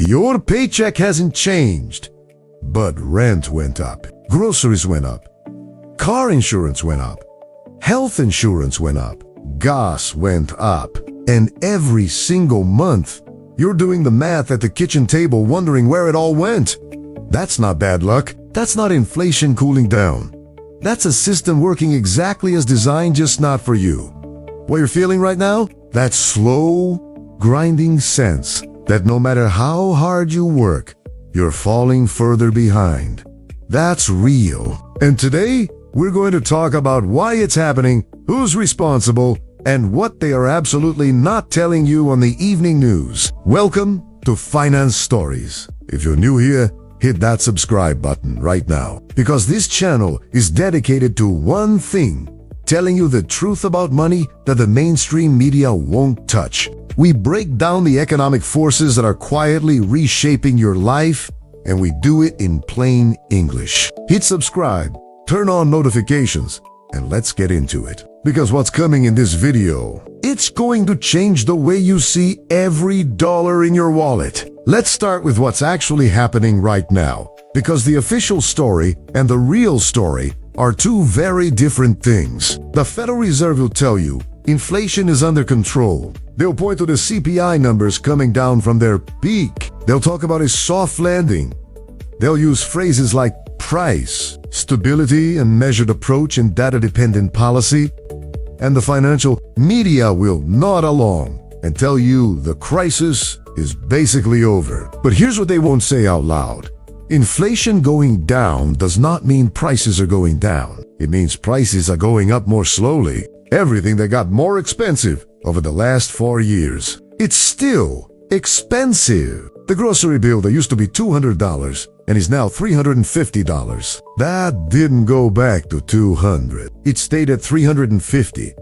Your paycheck hasn't changed, but rent went up, groceries went up, car insurance went up, health insurance went up, gas went up, and every single month, you're doing the math at the kitchen table wondering where it all went. That's not bad luck. That's not inflation cooling down. That's a system working exactly as designed, just not for you. What you're feeling right now? That slow, grinding sense that no matter how hard you work, you're falling further behind. That's real. And today, we're going to talk about why it's happening, who's responsible, and what they are absolutely not telling you on the evening news. Welcome to Finance Stories. If you're new here, hit that subscribe button right now, because this channel is dedicated to one thing: telling you the truth about money that the mainstream media won't touch. We break down the economic forces that are quietly reshaping your life, and we do it in plain English. Hit subscribe, turn on notifications, and let's get into it. Because what's coming in this video, it's going to change the way you see every dollar in your wallet. Let's start with what's actually happening right now, because the official story and the real story are two very different things. The Federal Reserve will tell you inflation is under control. They'll point to the CPI numbers coming down from their peak. They'll talk about a soft landing. They'll use phrases like price, stability, and measured approach in data-dependent policy. And the financial media will nod along and tell you the crisis is basically over. But here's what they won't say out loud. Inflation going down does not mean prices are going down. It means prices are going up more slowly. Everything that got more expensive over the last 4 years, it's still expensive. The grocery bill that used to be $200 and is now $350. That didn't go back to $200. It stayed at $350,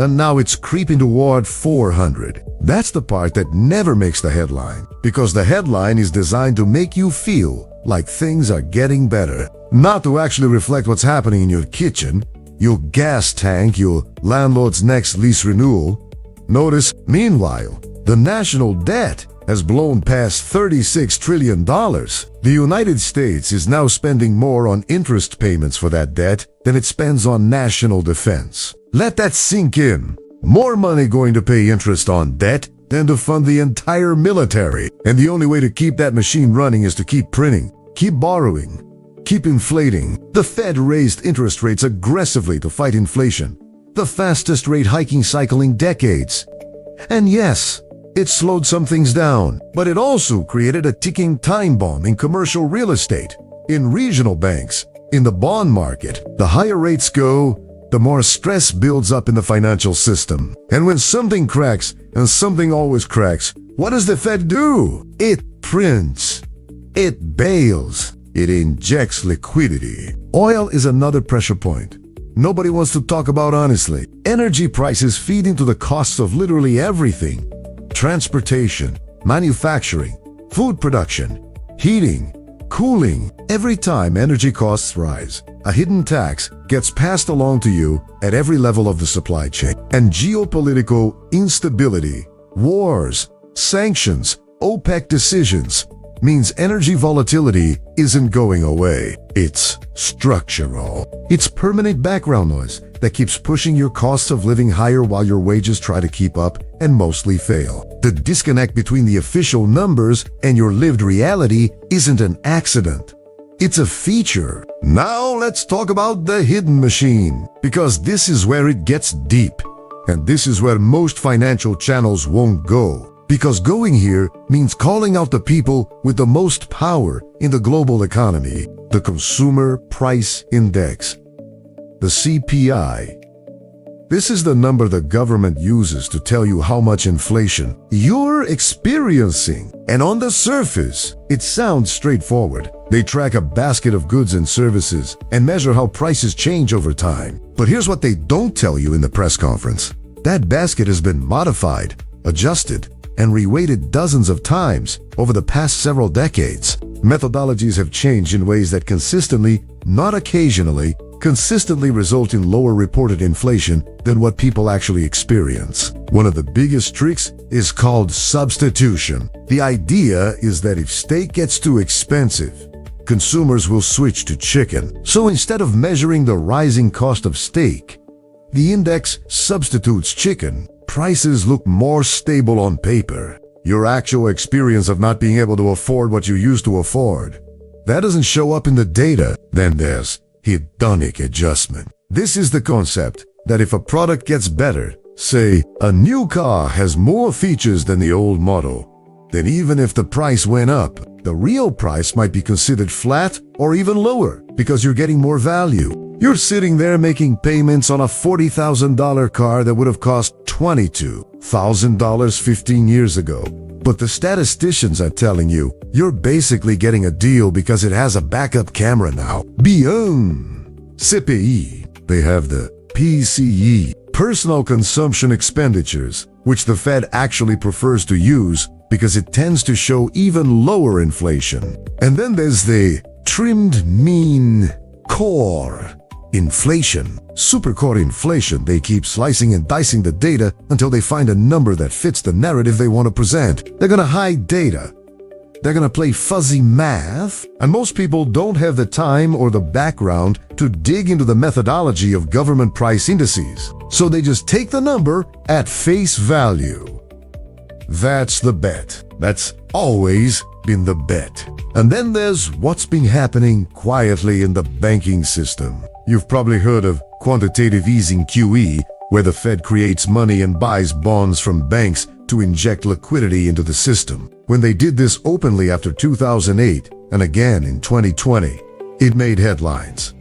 and now it's creeping toward $400. That's the part that never makes the headline, because the headline is designed to make you feel like things are getting better, not to actually reflect what's happening in your kitchen, your gas tank, your landlord's next lease renewal. Notice, meanwhile, the national debt has blown past $36 trillion. The United States is now spending more on interest payments for that debt than it spends on national defense. Let that sink in. More money going to pay interest on debt than to fund the entire military. And the only way to keep that machine running is to keep printing, keep borrowing, keep inflating. The Fed raised interest rates aggressively to fight inflation, the fastest rate hiking cycle in decades. And yes, it slowed some things down, but it also created a ticking time bomb in commercial real estate, in regional banks, in the bond market. The higher rates go, the more stress builds up in the financial system. And when something cracks, and something always cracks, what does the Fed do? It prints. It bails. It injects liquidity. Oil is another pressure point nobody wants to talk about honestly. Energy prices feed into the costs of literally everything. Transportation, manufacturing, food production, heating, cooling. Every time energy costs rise, a hidden tax gets passed along to you at every level of the supply chain. And geopolitical instability, wars, sanctions, OPEC decisions means energy volatility isn't going away. It's structural. It's permanent background noise that keeps pushing your costs of living higher while your wages try to keep up and mostly fail. The disconnect between the official numbers and your lived reality isn't an accident. It's a feature. Now let's talk about the hidden machine, because this is where it gets deep. And this is where most financial channels won't go. Because going here means calling out the people with the most power in the global economy, the Consumer Price Index, the CPI. This is the number the government uses to tell you how much inflation you're experiencing. And on the surface, it sounds straightforward. They track a basket of goods and services and measure how prices change over time. But here's what they don't tell you in the press conference. That basket has been modified, adjusted, and reweighted dozens of times over the past several decades. Methodologies have changed in ways that consistently, not occasionally, consistently result in lower reported inflation than what people actually experience. One of the biggest tricks is called substitution. The idea is that if steak gets too expensive, consumers will switch to chicken. So instead of measuring the rising cost of steak, the index substitutes chicken. Prices look more stable on paper. Your actual experience of not being able to afford what you used to afford, that doesn't show up in the data. Then there's hedonic adjustment. This is the concept that if a product gets better, say a new car has more features than the old model, then even if the price went up, the real price might be considered flat or even lower because you're getting more value. You're sitting there making payments on a $40,000 car that would have cost $22,000 15 years ago. But the statisticians are telling you, you're basically getting a deal because it has a backup camera now. Beyond CPI, they have the PCE, personal consumption expenditures, which the Fed actually prefers to use because it tends to show even lower inflation. And then there's the trimmed mean core inflation. Supercore inflation, they keep slicing and dicing the data until they find a number that fits the narrative they want to present. They're gonna hide data. They're gonna play fuzzy math, and most people don't have the time or the background to dig into the methodology of government price indices. So they just take the number at face value. That's the bet. That's always been the bet. And then there's what's been happening quietly in the banking system. You've probably heard of quantitative easing QE, where the Fed creates money and buys bonds from banks to inject liquidity into the system. When they did this openly after 2008 and again in 2020, it made headlines.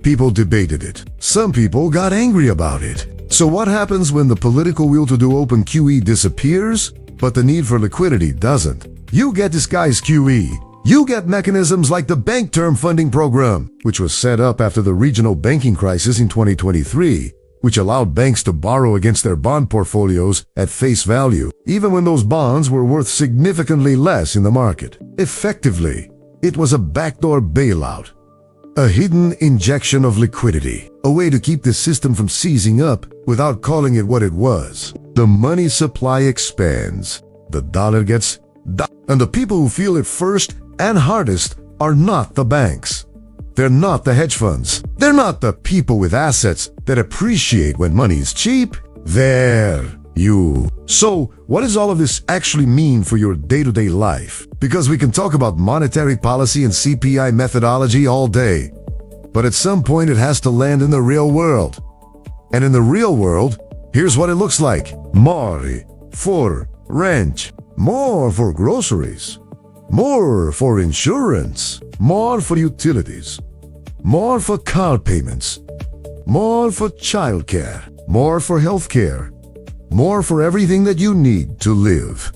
People debated it. Some people got angry about it. So what happens when the political will to do open QE disappears, but the need for liquidity doesn't? You get disguised QE. You get mechanisms like the Bank Term Funding Program, which was set up after the regional banking crisis in 2023, which allowed banks to borrow against their bond portfolios at face value, even when those bonds were worth significantly less in the market. Effectively, it was a backdoor bailout, a hidden injection of liquidity, a way to keep the system from seizing up without calling it what it was. The money supply expands, the dollar gets and the people who feel it first and hardest are not the banks. They're not the hedge funds. They're not the people with assets that appreciate when money is cheap. They're you. So, what does all of this actually mean for your day-to-day life? Because we can talk about monetary policy and CPI methodology all day, but at some point it has to land in the real world. And in the real world, here's what it looks like. More for rent, more for groceries, more for insurance, more for utilities, more for car payments, more for childcare, more for healthcare, more for everything that you need to live.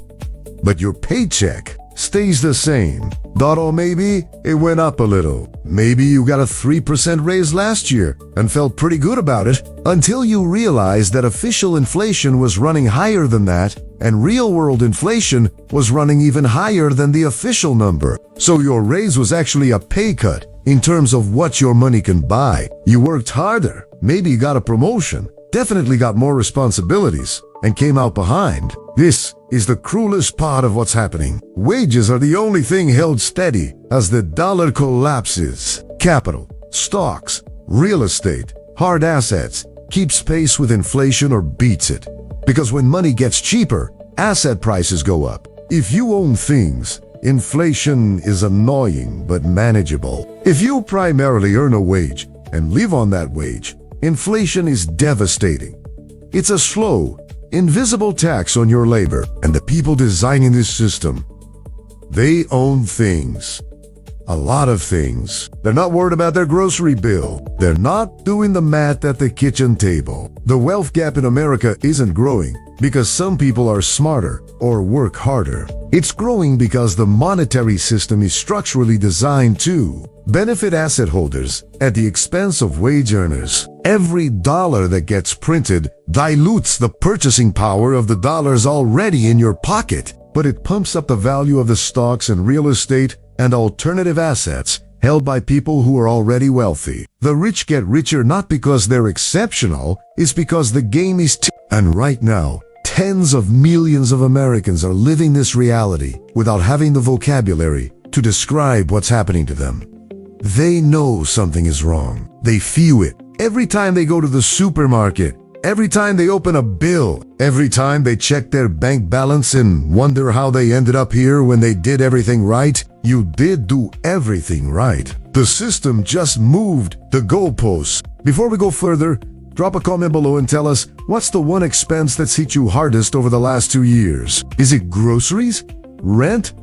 But your paycheck stays the same. Or maybe it went up a little. Maybe you got a 3% raise last year and felt pretty good about it until you realized that official inflation was running higher than that and real-world inflation was running even higher than the official number. So your raise was actually a pay cut in terms of what your money can buy. You worked harder, maybe you got a promotion, definitely got more responsibilities, and came out behind. This is the cruelest part of what's happening. Wages are the only thing held steady as the dollar collapses. Capital, stocks, real estate, hard assets keeps pace with inflation or beats it. Because when money gets cheaper, asset prices go up. If you own things, inflation is annoying but manageable. If you primarily earn a wage and live on that wage, inflation is devastating. It's a slow, invisible tax on your labor, and the people designing this system, they own things. A lot of things. They're not worried about their grocery bill. They're not doing the math at the kitchen table. The wealth gap in America isn't growing because some people are smarter or work harder. It's growing because the monetary system is structurally designed to benefit asset holders at the expense of wage earners. Every dollar that gets printed dilutes the purchasing power of the dollars already in your pocket, but it pumps up the value of the stocks and real estate and alternative assets held by people who are already wealthy. The rich get richer not because they're exceptional, it's because the game is and right now, Tens of millions of Americans are living this reality without having the vocabulary to describe what's happening to them. They know something is wrong. They feel it every time they go to the supermarket, every time they open a bill, every time they check their bank balance and wonder how they ended up here when they did everything right. You did do everything right. The system just moved the goalposts. Before we go further, drop a comment below and tell us, what's the one expense that's hit you hardest over the last 2 years? Is it groceries? Rent?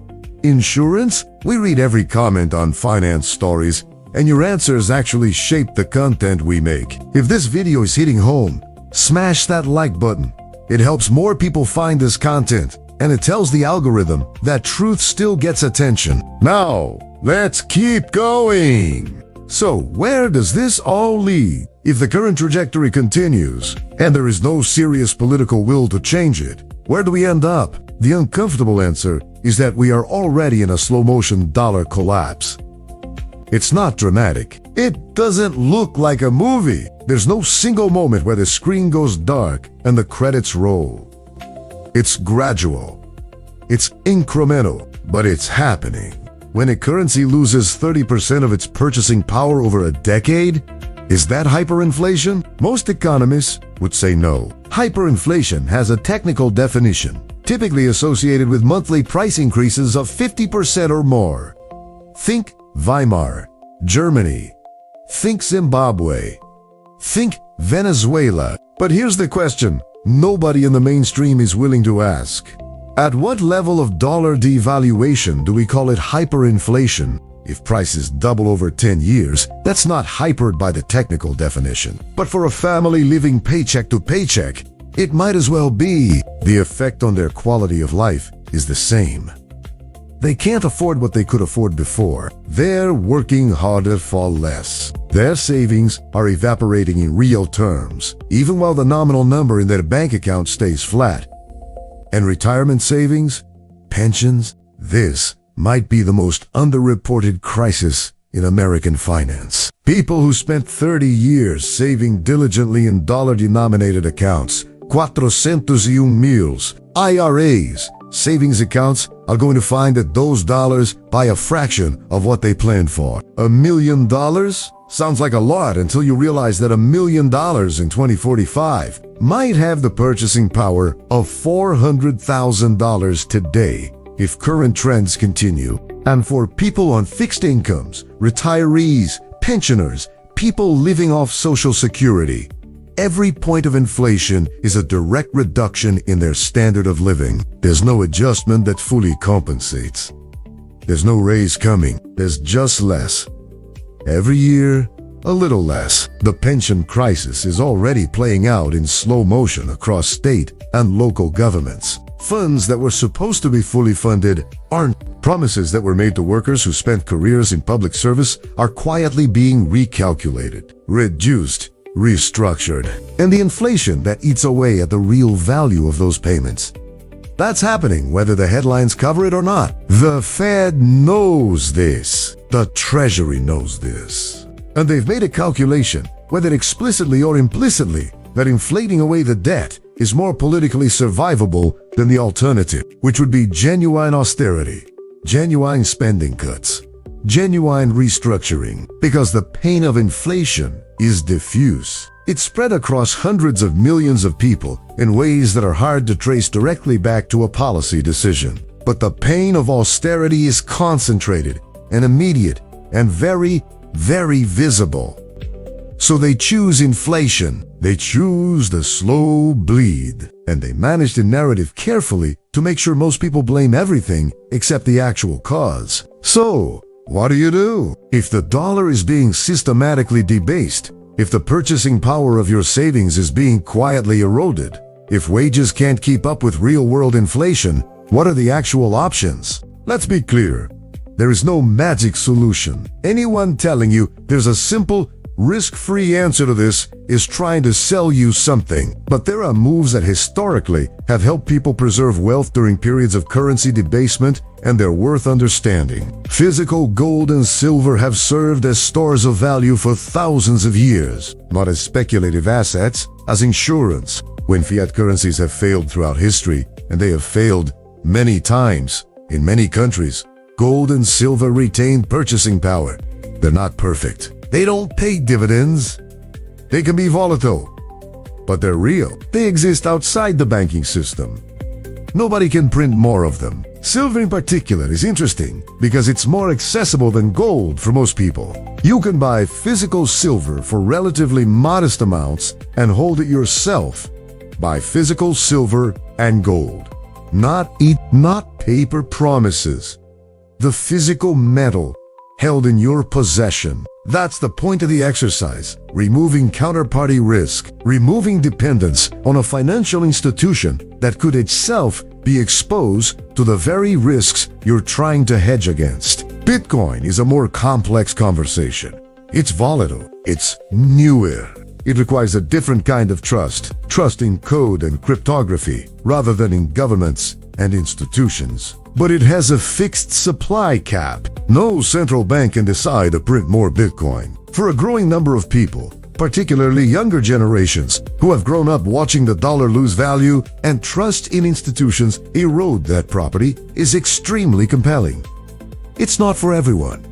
Insurance? We read every comment on Finance Stories, and your answers actually shape the content we make. If this video is hitting home, smash that like button. It helps more people find this content, and it tells the algorithm that truth still gets attention. Now, let's keep going. So, where does this all lead? If the current trajectory continues, and there is no serious political will to change it, where do we end up? The uncomfortable answer is that we are already in a slow-motion dollar collapse. It's not dramatic. It doesn't look like a movie. There's no single moment where the screen goes dark and the credits roll. It's gradual. It's incremental, but it's happening. When a currency loses 30% of its purchasing power over a decade, is that hyperinflation? Most economists would say no. Hyperinflation has a technical definition, typically associated with monthly price increases of 50% or more. Think Weimar, Germany. Think Zimbabwe. Think Venezuela. But here's the question nobody in the mainstream is willing to ask. At what level of dollar devaluation do we call it hyperinflation? If prices double over 10 years, that's not hypered by the technical definition. But for a family living paycheck to paycheck, it might as well be. The effect on their quality of life is the same. They can't afford what they could afford before. They're working harder for less. Their savings are evaporating in real terms, even while the nominal number in their bank account stays flat. And retirement savings, pensions, this might be the most underreported crisis in American finance. People who spent 30 years saving diligently in dollar-denominated accounts, 401 mils, IRAs, savings accounts, are going to find that those dollars buy a fraction of what they planned for. $1 million? Sounds like a lot until you realize that $1 million in 2045 might have the purchasing power of $400,000 today if current trends continue. And for people on fixed incomes, retirees, pensioners, people living off Social Security, every point of inflation is a direct reduction in their standard of living. There's no adjustment that fully compensates. There's no raise coming. There's just less. Every year, a little less. The pension crisis is already playing out in slow motion across state and local governments. Funds that were supposed to be fully funded aren't. Promises that were made to workers who spent careers in public service are quietly being recalculated, reduced, restructured. And the inflation that eats away at the real value of those payments. That's happening whether the headlines cover it or not. The Fed knows this. The Treasury knows this. And they've made a calculation, whether explicitly or implicitly, that inflating away the debt is more politically survivable than the alternative, which would be genuine austerity, genuine spending cuts, genuine restructuring, because the pain of inflation is diffuse. It's spread across hundreds of millions of people in ways that are hard to trace directly back to a policy decision. But the pain of austerity is concentrated and immediate and very, very visible. So they choose inflation. They choose the slow bleed. And they manage the narrative carefully to make sure most people blame everything except the actual cause. So, what do? If the dollar is being systematically debased, if the purchasing power of your savings is being quietly eroded, if wages can't keep up with real-world inflation, what are the actual options? Let's be clear. There is no magic solution. Anyone telling you there's a simple, risk-free answer to this is trying to sell you something. But there are moves that historically have helped people preserve wealth during periods of currency debasement, and they're worth understanding. Physical gold and silver have served as stores of value for thousands of years, not as speculative assets, as insurance. When fiat currencies have failed throughout history, and they have failed many times in many countries, gold and silver retain purchasing power. They're not perfect. They don't pay dividends. They can be volatile, but they're real. They exist outside the banking system. Nobody can print more of them. Silver in particular is interesting because it's more accessible than gold for most people. You can buy physical silver for relatively modest amounts and hold it yourself. Buy physical silver and gold. Not paper promises. The physical metal held in your possession. That's the point of the exercise. Removing counterparty risk, removing dependence on a financial institution that could itself be exposed to the very risks you're trying to hedge against. Bitcoin is a more complex conversation. It's volatile. It's newer. It requires a different kind of trust in code and cryptography, rather than in governments and institutions. But it has a fixed supply cap. No central bank can decide to print more Bitcoin. For a growing number of people, particularly younger generations who have grown up watching the dollar lose value and trust in institutions erode that property, is extremely compelling. It's not for everyone.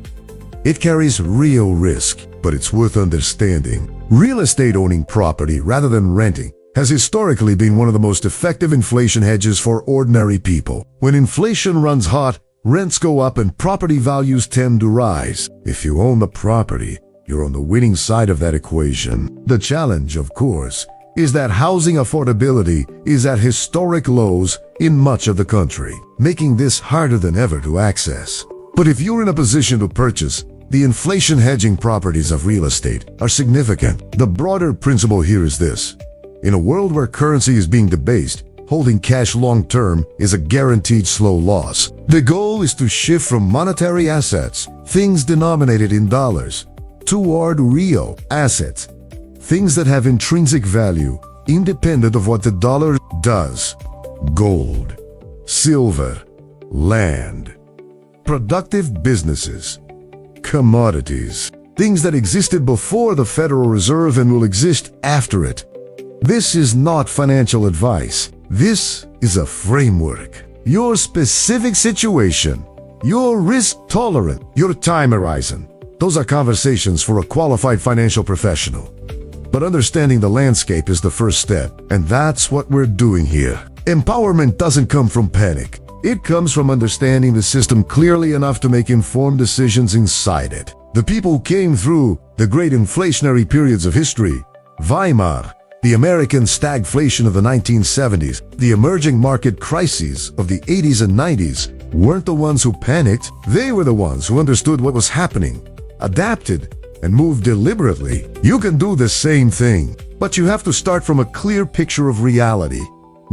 It carries real risk, but it's worth understanding. Real estate owning property rather than renting has historically been one of the most effective inflation hedges for ordinary people. When inflation runs hot, rents go up and property values tend to rise. If you own the property, you're on the winning side of that equation. The challenge, of course, is that housing affordability is at historic lows in much of the country, making this harder than ever to access. But if you're in a position to purchase, the inflation hedging properties of real estate are significant. The broader principle here is this. In a world where currency is being debased, holding cash long-term is a guaranteed slow loss. The goal is to shift from monetary assets, things denominated in dollars, toward real assets, things that have intrinsic value, independent of what the dollar does. Gold, silver, land, productive businesses, commodities, things that existed before the Federal Reserve and will exist after it. This is not financial advice. This is a framework. Your specific situation, your risk tolerance, your time horizon. Those are conversations for a qualified financial professional. But understanding the landscape is the first step, and that's what we're doing here. Empowerment doesn't come from panic. It comes from understanding the system clearly enough to make informed decisions inside it. The people who came through the great inflationary periods of history, Weimar, the American stagflation of the 1970s, the emerging market crises of the 80s and 90s, weren't the ones who panicked. They were the ones who understood what was happening, adapted, and moved deliberately. You can do the same thing, but you have to start from a clear picture of reality,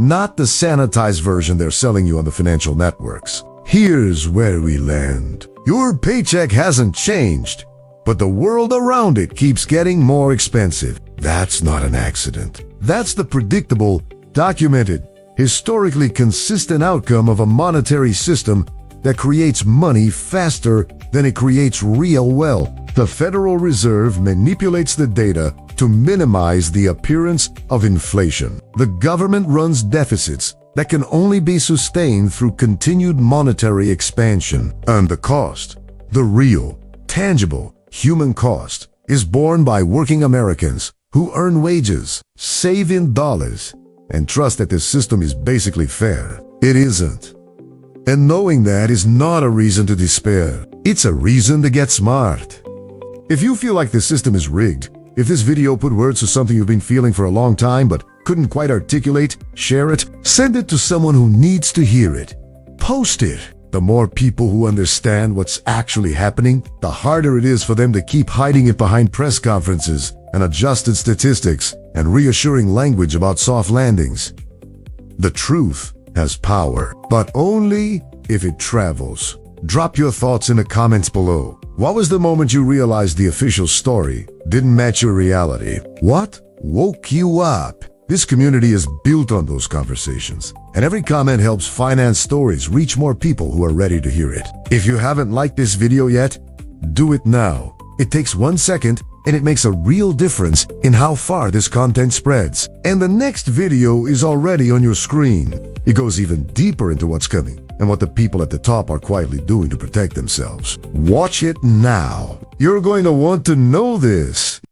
not the sanitized version they're selling you on the financial networks. Here's where we land. Your paycheck hasn't changed, but the world around it keeps getting more expensive. That's not an accident. That's the predictable, documented, historically consistent outcome of a monetary system that creates money faster than it creates real wealth. The Federal Reserve manipulates the data to minimize the appearance of inflation. The government runs deficits that can only be sustained through continued monetary expansion. And the cost, the real, tangible, human cost, is borne by working Americans who earn wages, save in dollars, and trust that this system is basically fair. It isn't. And knowing that is not a reason to despair. It's a reason to get smart. If you feel like the system is rigged, if this video put words to something you've been feeling for a long time but couldn't quite articulate, share it, send it to someone who needs to hear it. Post it. The more people who understand what's actually happening, the harder it is for them to keep hiding it behind press conferences and adjusted statistics and reassuring language about soft landings. The truth has power, but only if it travels. Drop your thoughts in the comments below. What was the moment you realized the official story didn't match your reality? What woke you up? This community is built on those conversations, and every comment helps finance stories reach more people who are ready to hear it. If you haven't liked this video yet, do it now. It takes 1 second and it makes a real difference in how far this content spreads. And the next video is already on your screen. It goes even deeper into what's coming and what the people at the top are quietly doing to protect themselves. Watch it now. You're going to want to know this.